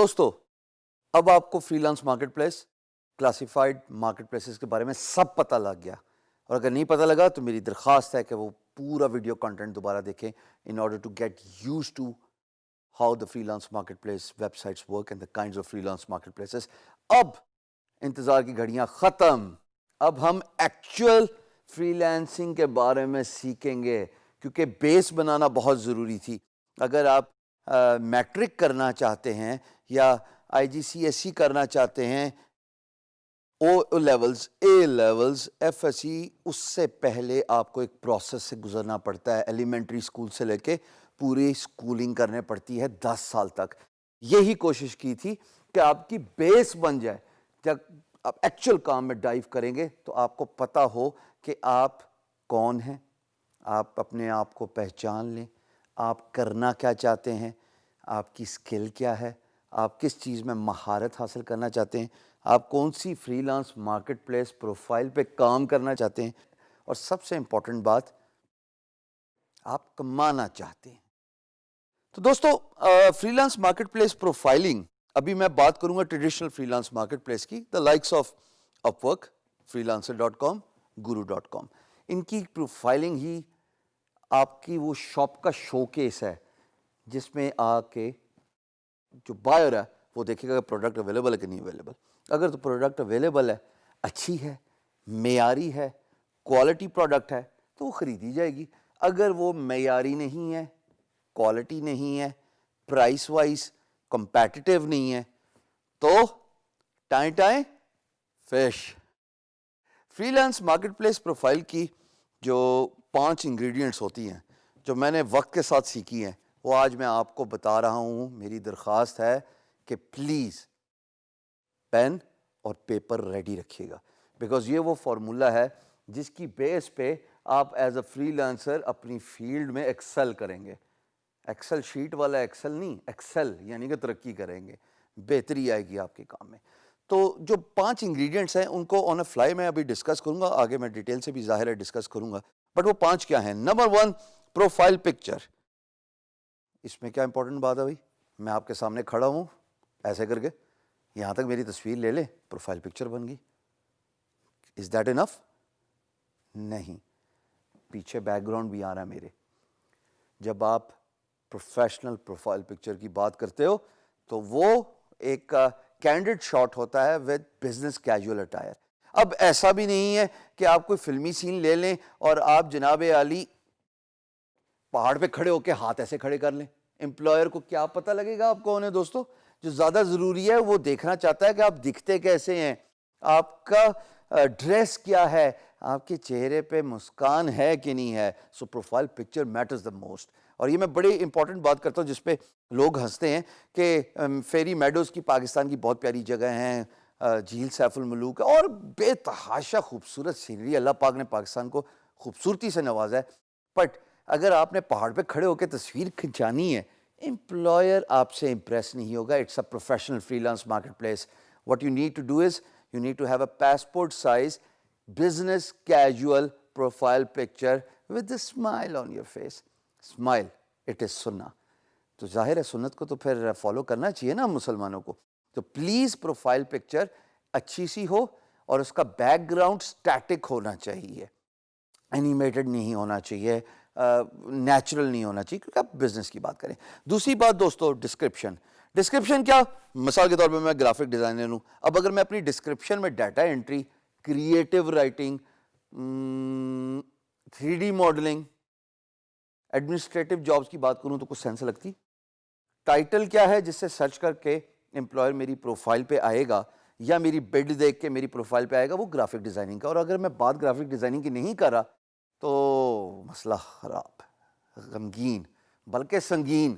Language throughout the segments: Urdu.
دوستو اب آپ کو free lance market place classified market places کے بارے میں سب پتہ لگ گیا، اور اگر نہیں پتہ لگا تو میری درخواست ہے کہ وہ پورا ویڈیو کنٹینٹ دوبارہ دیکھیں in order to get use to how the freelance market ویب سائٹس work and the kinds of freelance marketplaces. اب انتظار کی گھڑیاں ختم، اب ہم ایکچوئل فری لانسنگ کے بارے میں سیکھیں گے، کیونکہ بیس بنانا بہت ضروری تھی۔ اگر آپ میٹرک کرنا چاہتے ہیں یا آئی جی سی ایس سی کرنا چاہتے ہیں، O levels, A levels, F S C, اس سے پہلے آپ کو ایک پروسیس سے گزرنا پڑتا ہے۔ ایلیمنٹری اسکول سے لے کے پوری اسکولنگ کرنے پڑتی ہے 10 سال تک۔ یہی کوشش کی تھی کہ آپ کی بیس بن جائے، جب آپ ایکچوئل کام میں ڈائیو کریں گے تو آپ کو پتہ ہو کہ آپ کون ہیں، آپ اپنے آپ کو پہچان لیں، آپ کرنا کیا چاہتے ہیں، آپ کی اسکل کیا ہے، آپ کس چیز میں مہارت حاصل کرنا چاہتے ہیں، آپ کون سی freelance marketplace profile پہ کام کرنا چاہتے ہیں، اور سب سے امپورٹنٹ بات، آپ کمانا چاہتے ہیں۔ تو دوستو freelance marketplace profiling, ابھی میں بات کروں گا traditional freelance marketplace کی، the likes of Upwork, freelancer.com، guru.com۔ ان کی پروفائلنگ ہی آپ کی وہ شاپ کا شو کیس ہے، جس میں آ کے جو بائر ہے وہ دیکھے گا کہ پروڈکٹ اویلیبل ہے کہ نہیں اویلیبل۔ اگر تو پروڈکٹ اویلیبل ہے، اچھی ہے، معیاری ہے، کوالٹی پروڈکٹ ہے، تو وہ خریدی جائے گی۔ اگر وہ معیاری نہیں ہے، کوالٹی نہیں ہے، پرائس وائز کمپیٹیٹیو نہیں ہے، تو ٹائیں ٹائیں فش۔ Freelance marketplace profile کی جو 5 انگریڈینٹس ہوتی ہیں، جو میں نے وقت کے ساتھ سیکھی ہیں، وہ آج میں آپ کو بتا رہا ہوں۔ میری درخواست ہے کہ پلیز پین اور پیپر ریڈی رکھیے گا، بیکاز یہ وہ فارمولہ ہے جس کی بیس پہ آپ ایز اے فری لانسر اپنی فیلڈ میں ایکسل کریں گے۔ ایکسل شیٹ والا ایکسل نہیں، ایکسل یعنی کہ ترقی کریں گے، بہتری آئے گی آپ کے کام میں۔ تو جو 5 انگریڈینٹس ہیں ان کو آن اے فلائی میں ابھی ڈسکس کروں گا، آگے میں ڈیٹیل سے بھی ظاہر ہے ڈسکس کروں گا، بٹ وہ 5 کیا ہیں؟ Number 1، profile picture. اس میں کیا امپورٹنٹ بات ہے بھائی؟ میں آپ کے سامنے کھڑا ہوں ایسے کر کے، یہاں تک میری تصویر لے لیں، پروفائل پکچر بن گئی۔ از دیٹ انف؟ نہیں، پیچھے بیک گراؤنڈ بھی آ رہا ہے میرے۔ جب آپ پروفیشنل پروفائل پکچر کی بات کرتے ہو تو وہ ایک کینڈیڈ شاٹ ہوتا ہے ود بزنس کیجول اٹائر۔ اب ایسا بھی نہیں ہے کہ آپ کوئی فلمی سین لے لیں اور آپ جناب عالی پہاڑ پہ کھڑے ہو کے ہاتھ ایسے کھڑے کر لیں۔ امپلائر کو کیا پتہ لگے گا آپ کون ہیں دوستو؟ جو زیادہ ضروری ہے وہ دیکھنا چاہتا ہے کہ آپ دکھتے کیسے ہیں، آپ کا ڈریس کیا ہے، آپ کے چہرے پہ مسکان ہے کہ نہیں ہے۔ So profile picture matters the most. اور یہ میں بڑی امپورٹنٹ بات کرتا ہوں جس پہ لوگ ہنستے ہیں کہ فیری میڈوز کی پاکستان کی بہت پیاری جگہ ہیں، جھیل سیف الملوک، اور بے تحاشا خوبصورت سینری، اللہ پاک نے پاکستان کو خوبصورتی سے نوازا ہے۔ بٹ اگر آپ نے پہاڑ پہ کھڑے ہو کے تصویر کھنچانی ہے، امپلائر آپ سے امپریس نہیں ہوگا۔ It's a professional freelance marketplace. What you need to do is you need to have a passport size business casual profile picture with a smile on your face. Smile, it is سنہ۔ تو ظاہر ہے سنت کو تو پھر فالو کرنا چاہیے نا مسلمانوں کو۔ تو پلیز پروفائل پکچر اچھی سی ہو اور اس کا بیک گراؤنڈ اسٹیٹک ہونا چاہیے، اینیمیٹڈ نہیں ہونا چاہیے، نیچرل نہیں ہونا چاہیے، کیونکہ آپ بزنس کی بات کریں۔ دوسری بات دوستو، ڈسکرپشن۔ ڈسکرپشن کیا؟ مثال کے طور پہ میں گرافک ڈیزائنر ہوں، اب اگر میں اپنی ڈسکرپشن میں data entry, creative writing, 3D modelling, administrative jobs کی بات کروں تو کچھ سینس لگتی؟ ٹائٹل کیا ہے جس سے سرچ کر کے امپلائر میری پروفائل پہ آئے گا یا میری بلڈ دیکھ کے میری پروفائل پہ آئے گا؟ وہ گرافک ڈیزائننگ کا۔ اور اگر میں بات گرافک ڈیزائننگ کی نہیں کر رہا تو مسئلہ خراب، غمگین، بلکہ سنگین۔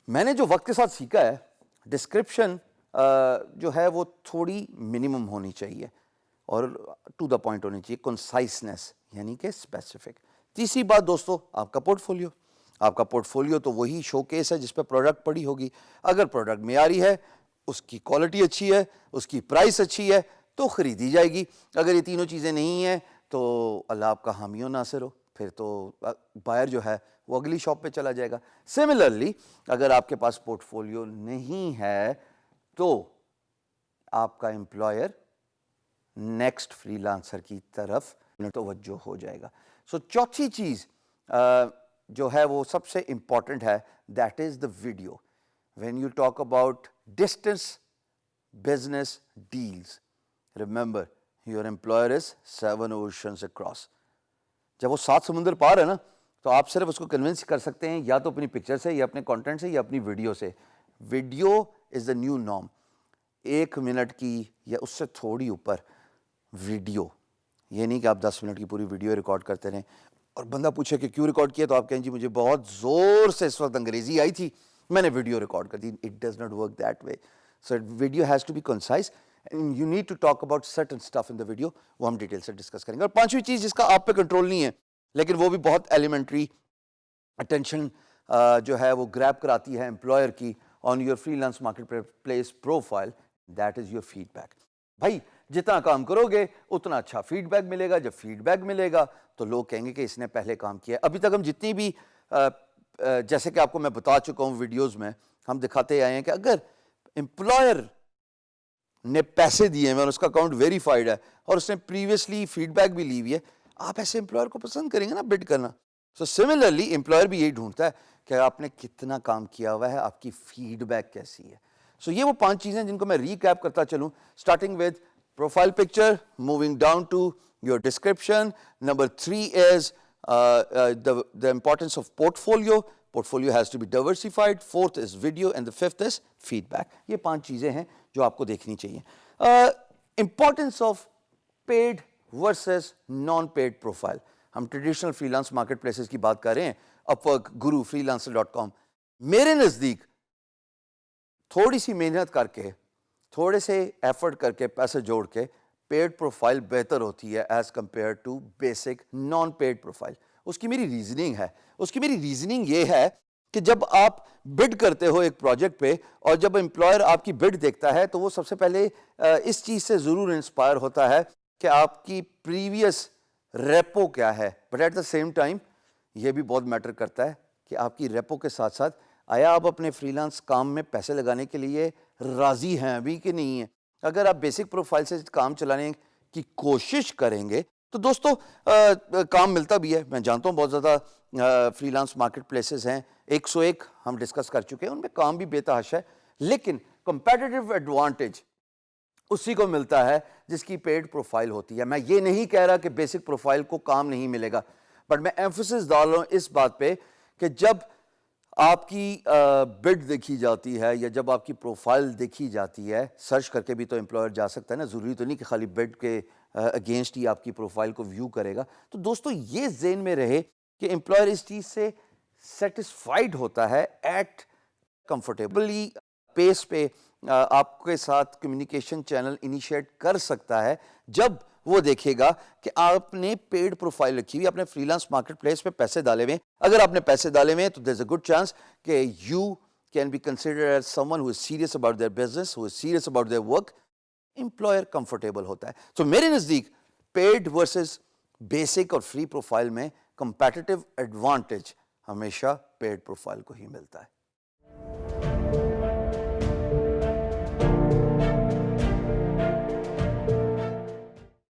میں نے جو وقت کے ساتھ سیکھا ہے، ڈسکرپشن جو ہے وہ تھوڑی منیمم ہونی چاہیے اور ٹو دا پوائنٹ ہونی چاہیے، کنسائسنس یعنی کہ اسپیسیفک۔ تیسری بات دوستو، آپ کا پورٹ فولیو۔ آپ کا پورٹ فولیو تو وہی شو کیس ہے جس پہ پروڈکٹ پڑی ہوگی۔ اگر پروڈکٹ معیاری ہے، اس کی کوالٹی اچھی ہے، اس کی پرائس اچھی ہے، تو خریدی جائے گی۔ اگر یہ تینوں چیزیں نہیں ہیں تو اللہ آپ کا حامی و ناصر ہو، پھر تو بائر جو ہے وہ اگلی شاپ پہ چلا جائے گا. سملرلی اگر آپ کے پاس پورٹ فولیو نہیں ہے تو آپ کا امپلائر نیکسٹ فری لانسر کی طرف توجہ ہو جائے گا. سو چوتھی چیز جو ہے وہ سب سے امپورٹنٹ ہے, that is the video. When you talk about distance business deals, remember your employer is 7 oceans across. جب وہ 7 سمندر پار ہے نا, تو آپ صرف اس کو کنونس کر سکتے ہیں یا تو اپنی پکچر سے, یا اپنے کانٹینٹ سے, یا اپنی ویڈیو سے. Video is the new norm. 1 minute کی یا اس سے تھوڑی اوپر ویڈیو, یہ نہیں کہ آپ 10 منٹ کی پوری ویڈیو ریکارڈ کرتے رہیں اور بندہ پوچھے کہ کیوں ریکارڈ کیا, تو آپ کہیں جی مجھے بہت زور سے اس وقت انگریزی آئی تھی, میں نے ویڈیو ریکارڈ کر دی. It does not work that way. So video has to be concise and you need to talk about certain stuff in the video. وہ ہم ڈیٹیل سے ڈسکس کریں گے. اور پانچویں چیز جس کا آپ پہ کنٹرول نہیں ہے لیکن وہ بھی بہت ایلیمنٹری اٹینشن جو ہے وہ گریب کراتی ہے امپلائر کی on your freelance marketplace profile, that is your feedback. بھائی جتنا کام کرو گے اتنا اچھا فیڈ بیک ملے گا. جب فیڈ بیک ملے گا تو لوگ کہیں گے کہ اس نے پہلے کام کیا. ابھی تک ہم جتنی بھی جیسے کہ آپ کو میں بتا چکا ہوں ویڈیوز میں, ہم دکھاتے آئے ہیں کہ اگر امپلائر نے پیسے دیے ہیں اور اس کا اکاؤنٹ ویریفائڈ ہے اور اس نے پریویسلی فیڈ بیک بھی لی ہوئی ہے, آپ ایسے امپلائر کو پسند کریں گے نا بڈ کرنا. سو سملرلی امپلائر بھی یہی ڈھونڈتا ہے کہ آپ نے کتنا کام کیا ہوا ہے, آپ کی فیڈ بیک کیسی ہے. سو یہ وہ 5 چیزیں جن کو میں ریکیپ کرتا چلوں, starting with profile picture, moving down to your description. Number 3 is the importance of portfolio. Portfolio has to be diversified. 4th is video and the 5th is feedback. یہ 5 چیزیں ہیں جو آپ کو دیکھنی چاہیے. Importance of paid versus non-paid profile. ہم traditional freelance market places کی بات کر رہے ہیں, اپورک, گرو, freelancer.com. میرے نزدیک تھوڑی سی محنت کر کے, تھوڑے سے ایفرٹ کر کے, پیسے جوڑ کے پیڈ پروفائل بہتر ہوتی ہے as compared to basic non paid profile. اس کی میری ریزننگ یہ ہے کہ جب آپ بڈ کرتے ہو ایک پروجیکٹ پہ اور جب امپلائر آپ کی بڈ دیکھتا ہے تو وہ سب سے پہلے اس چیز سے ضرور انسپائر ہوتا ہے کہ آپ کی پریویس ریپو کیا ہے. But at the same time یہ بھی بہت میٹر کرتا ہے کہ آپ کی ریپو کے ساتھ ساتھ آیا آپ اپنے فری لانس کام میں پیسے لگانے کے لیے راضی ہیں ابھی کہ نہیں ہیں. اگر آپ بیسک پروفائل سے کام چلانے کی کوشش کریں گے تو دوستو کام ملتا بھی ہے. میں جانتا ہوں بہت زیادہ فری لانس مارکیٹ پلیسز ہیں, 101 ہم ڈسکس کر چکے ہیں, ان میں کام بھی بے تحاشا ہے, لیکن کمپیٹیٹیو ایڈوانٹیج اسی کو ملتا ہے جس کی پیڈ پروفائل ہوتی ہے. میں یہ نہیں کہہ رہا کہ بیسک پروفائل کو کام نہیں ملے گا, بٹ میں ایمفسس ڈال رہا ہوں اس بات پہ کہ جب آپ کی بڈ دیکھی جاتی ہے یا جب آپ کی پروفائل دیکھی جاتی ہے, سرچ کر کے بھی تو امپلائر جا سکتا ہے نا, ضروری تو نہیں کہ خالی بڈ کے اگینسٹ ہی آپ کی پروفائل کو ویو کرے گا. تو دوستو یہ ذہن میں رہے کہ امپلائر اس چیز سے سیٹسفائیڈ ہوتا ہے ایٹ کمفرٹیبلی پیس پہ آپ کے ساتھ کمیونیکیشن چینل انیشیٹ کر سکتا ہے جب وہ دیکھے گا کہ آپ نے پیڈ پروفائل رکھی ہوئی, اپنے فری لانس مارکیٹ پلیس پہ پیسے ڈالے ہوئے. اگر آپ نے پیسے ڈالے ہوئے تو there's a good chance کہ you can be considered as someone who is serious about their business, who is serious about their work. Employer comfortable ہوتا ہے. تو میرے نزدیک پیڈ ورسز بیسک اور فری پروفائل میں کمپیٹیٹیو ایڈوانٹیج ہمیشہ پیڈ پروفائل کو ہی ملتا ہے.